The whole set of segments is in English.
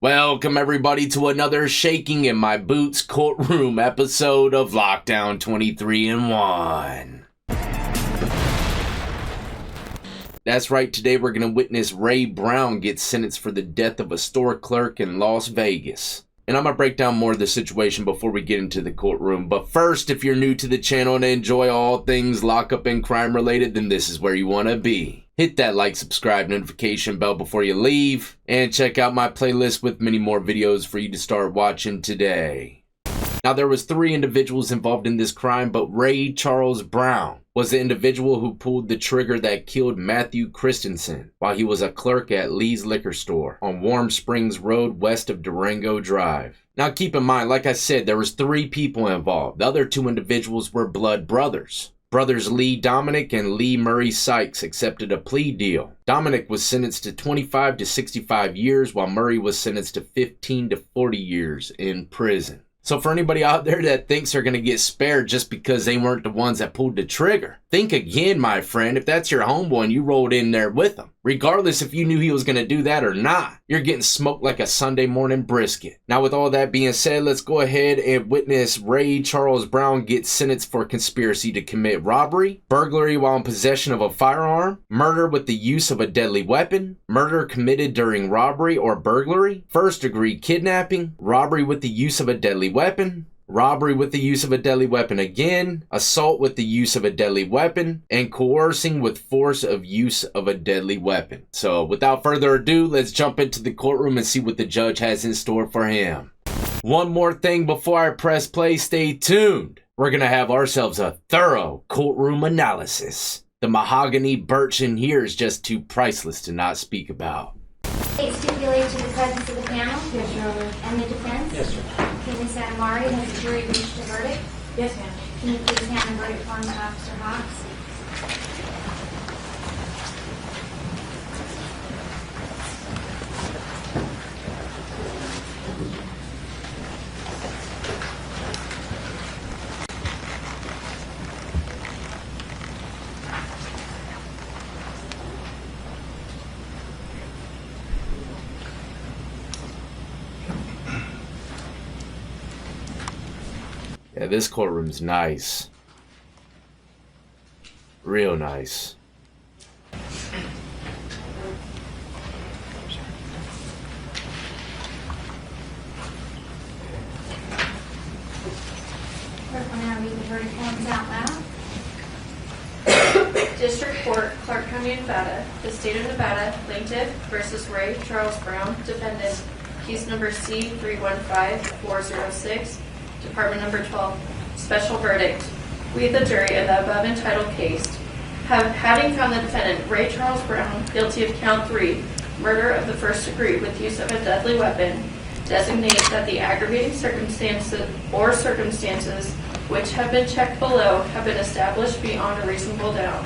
Welcome everybody to another Shaking in My Boots Courtroom episode of Lockdown 23 and 1. That's right, today we're going to witness Ray Brown get sentenced for the death of a store clerk in Las Vegas. And I'm going to break down more of the situation before we get into the courtroom. But first, if you're new to the channel and enjoy all things lockup and crime related, then this is where you want to be. Hit that like, subscribe, notification bell before you leave, and check out my playlist with many more videos for you to start watching today. Now, there was 3 individuals involved in this crime, but Ray Charles Brown was the individual who pulled the trigger that killed Matthew Christensen while he was a clerk at Lee's Liquor Store on Warm Springs Road west of Durango Drive. Now, keep in mind, like I said, there was 3 people involved. The other 2 individuals were blood brothers. Brothers Lee Dominic and Lee Murray Sykes accepted a plea deal. Dominic was sentenced to 25 to 65 years, while Murray was sentenced to 15 to 40 years in prison. So for anybody out there that thinks they're going to get spared just because they weren't the ones that pulled the trigger, think again, my friend. If that's your homeboy and you rolled in there with him, regardless if you knew he was going to do that or not, you're getting smoked like a Sunday morning brisket. Now, with all that being said, let's go ahead and witness Ray Charles Brown get sentenced for conspiracy to commit robbery, burglary while in possession of a firearm, murder with the use of a deadly weapon, murder committed during robbery or burglary, first-degree kidnapping, robbery with the use of a deadly weapon, robbery with the use of a deadly weapon again, assault with the use of a deadly weapon, and coercing with force of use of a deadly weapon. So without further ado, let's jump into the courtroom and see what the judge has in store for him. One more thing before I press play, stay tuned. We're going to have ourselves a thorough courtroom analysis. The mahogany birch in here is just too priceless to not speak about. State stipulate to the presence of the panel? Yes, Your Honor. And the defense? Yes, sir. Okay, Ms. Adamari, has the jury reached a verdict? Yes, ma'am. Can you please hand the verdict form to Officer Hawks? Yeah, this courtroom's nice. Real nice. Clerk will now read the verdict forms out loud. District Court, Clark County, Nevada, the State of Nevada, Plaintiff versus Ray Charles Brown, Defendant, case number C315406, Department number 12, special verdict. We, the jury, in the above entitled case, having found the defendant, Ray Charles Brown, guilty of count 3, murder of the first degree with use of a deadly weapon, designate that the aggravating circumstances or circumstances which have been checked below have been established beyond a reasonable doubt.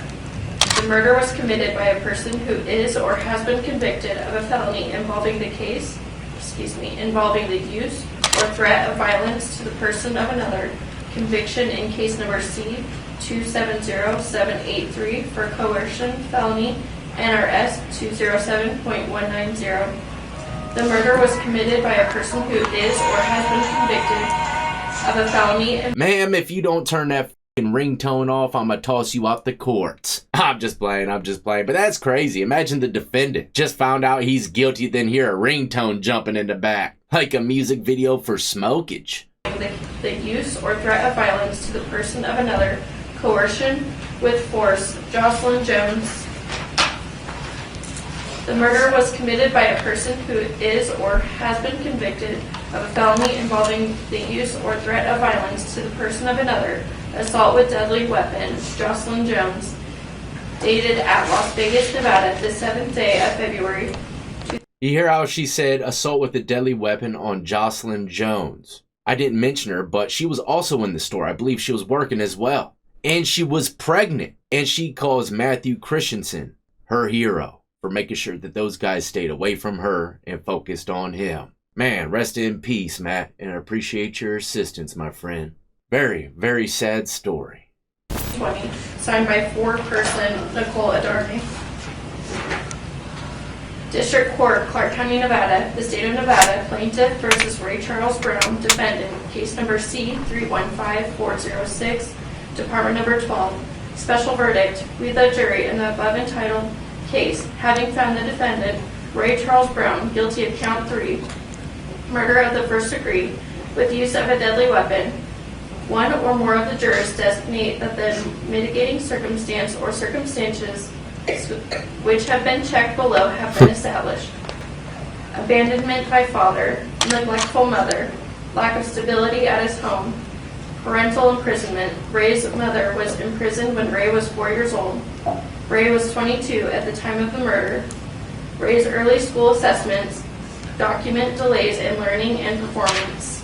The murder was committed by a person who is or has been convicted of a felony involving the use or threat of violence to the person of another, conviction in case number C270783 for coercion felony, NRS 207.190. The murder was committed by a person who is or has been convicted of a felony. Ma'am, if you don't turn that f***ing ringtone off, I'ma toss you out the courts. I'm just playing. But that's crazy. Imagine the defendant just found out he's guilty, then hear a ringtone jumping in the back. Like a music video for smokage. The use or threat of violence to the person of another, coercion with force, Jocelyn Jones. The murder was committed by a person who is or has been convicted of a felony involving the use or threat of violence to the person of another, assault with deadly weapon, Jocelyn Jones, dated at Las Vegas, Nevada, the 7th day of February. You hear how she said assault with a deadly weapon on Jocelyn Jones. I didn't mention her, but she was also in the store. I believe she was working as well. And she was pregnant. And she calls Matthew Christensen her hero for making sure that those guys stayed away from her and focused on him. Man, rest in peace, Matt, and I appreciate your assistance, my friend. Very, very sad story. 20, signed by foreperson Nicole Adarni. District Court, Clark County, Nevada, the state of Nevada, plaintiff versus Ray Charles Brown, defendant, case number C315406, department number 12. Special verdict, we the jury in the above entitled case, having found the defendant, Ray Charles Brown, guilty of count 3, murder of the first degree, with use of a deadly weapon. One or more of the jurors designate that the mitigating circumstance or circumstances which have been checked below have been established. Abandonment by father, neglectful mother, lack of stability at his home, parental imprisonment. Ray's mother was imprisoned when Ray was 4 years old. Ray was 22 at the time of the murder. Ray's early school assessments document delays in learning and performance.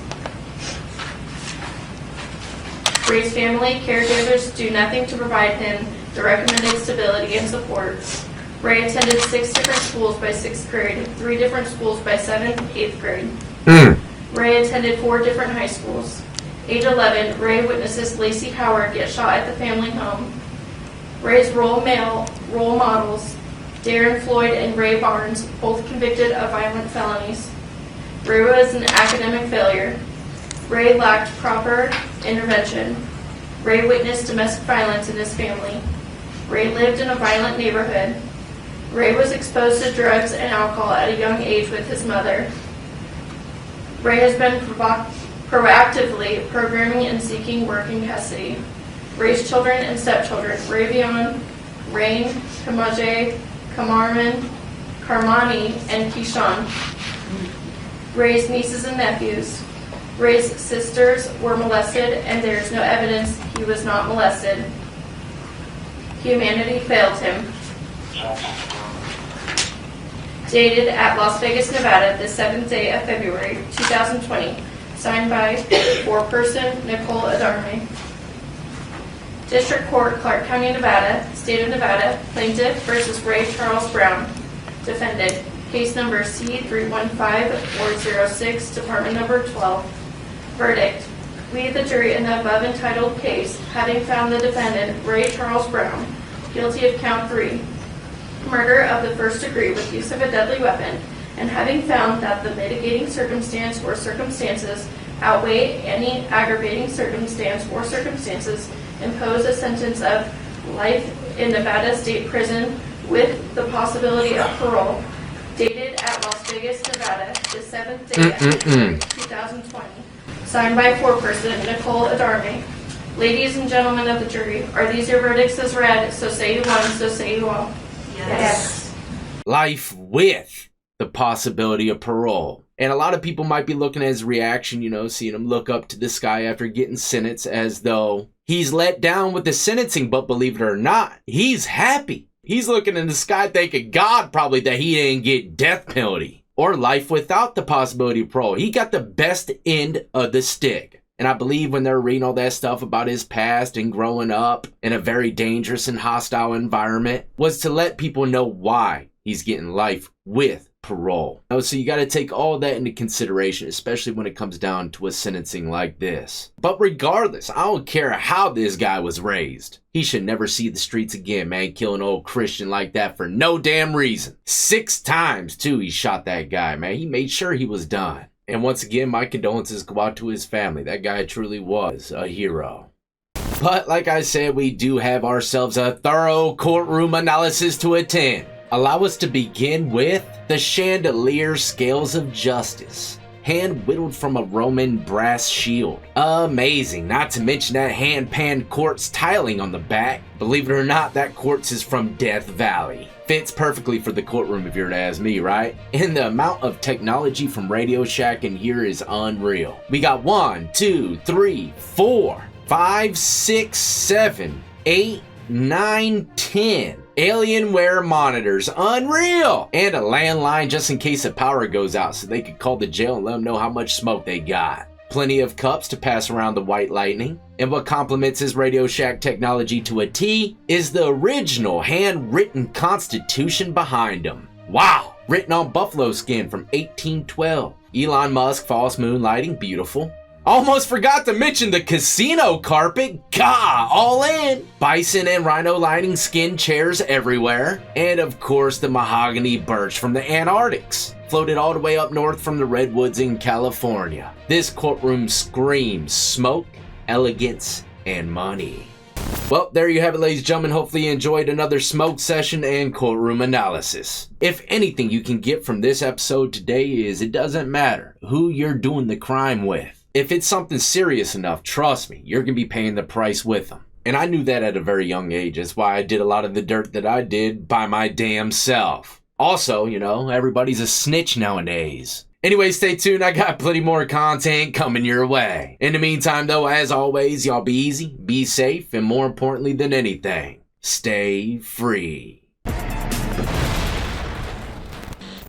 Ray's family caregivers do nothing to provide him the recommended stability and support. Ray attended 6 different schools by 6th grade, 3 different schools by 7th and 8th grade. Ray attended 4 different high schools. Age 11, Ray witnesses Lacey Howard get shot at the family home. Ray's role models, Darren Floyd and Ray Barnes, both convicted of violent felonies. Ray was an academic failure. Ray lacked proper intervention. Ray witnessed domestic violence in his family. Ray lived in a violent neighborhood. Ray was exposed to drugs and alcohol at a young age with his mother. Ray has been proactively programming and seeking work in custody. Ray's children and stepchildren, Ravion, Rain, Kamaje, Kamarman, Karmani, and Keyshawn. Ray's nieces and nephews. Ray's sisters were molested, and there is no evidence he was not molested. Humanity failed him. Dated at Las Vegas, Nevada, the 7th day of February, 2020. Signed by foreperson Nicole Adarme. District Court, Clark County, Nevada, state of Nevada, plaintiff versus Ray Charles Brown, defendant, case number C315406, department number 12. Verdict, we the jury in the above entitled case, having found the defendant, Ray Charles Brown, guilty of count 3, murder of the first degree with use of a deadly weapon, and having found that the mitigating circumstance or circumstances outweigh any aggravating circumstance or circumstances, impose a sentence of life in Nevada State Prison with the possibility of parole, dated at Las Vegas, Nevada, the 7th day of February, 2020. Signed by foreperson Nicole Adarme. Ladies and gentlemen of the jury, are these your verdicts as read? So say you one, so say you all. Yes. Life with the possibility of parole. And a lot of people might be looking at his reaction, seeing him look up to the sky after getting sentenced as though he's let down with the sentencing, but believe it or not, he's happy. He's looking in the sky thanking God probably that he didn't get death penalty or life without the possibility of parole. He got the best end of the stick. And I believe when they're reading all that stuff about his past and growing up in a very dangerous and hostile environment was to let people know why he's getting life with parole. So you got to take all that into consideration, especially when it comes down to a sentencing like this. But regardless, I don't care how this guy was raised. He should never see the streets again, man. Kill an old Christian like that for no damn reason. 6 times, too, he shot that guy, man. He made sure he was done. And once again, my condolences go out to his family. That guy truly was a hero. But like I said, we do have ourselves a thorough courtroom analysis to attend. Allow us to begin with the chandelier scales of justice. Hand whittled from a Roman brass shield. Amazing, not to mention that hand-panned quartz tiling on the back. Believe it or not, that quartz is from Death Valley. Fits perfectly for the courtroom if you're to ask me, right? And the amount of technology from Radio Shack in here is unreal. We got 1, 2, 3, 4, 5, 6, 7, 8, 9, 10 Alienware monitors. Unreal! And a landline just in case the power goes out so they could call the jail and let them know how much smoke they got. Plenty of cups to pass around the white lightning. And what complements his Radio Shack technology to a T is the original handwritten constitution behind him. Wow! Written on buffalo skin from 1812. Elon Musk false moonlighting, beautiful. Almost forgot to mention the casino carpet. Gah, all in. Bison and rhino lining skin chairs everywhere. And of course the mahogany birch from the Antarctics, floated all the way up north from the redwoods in California. This courtroom screams smoke, elegance, and money. Well, there you have it, ladies and gentlemen. Hopefully you enjoyed another smoke session and courtroom analysis. If anything you can get from this episode today is it doesn't matter who you're doing the crime with. If it's something serious enough, trust me, you're going to be paying the price with them. And I knew that at a very young age. That's why I did a lot of the dirt that I did by my damn self. Also, you know, everybody's a snitch nowadays. Anyway, stay tuned. I got plenty more content coming your way. In the meantime, though, as always, y'all be easy, be safe, and more importantly than anything, stay free.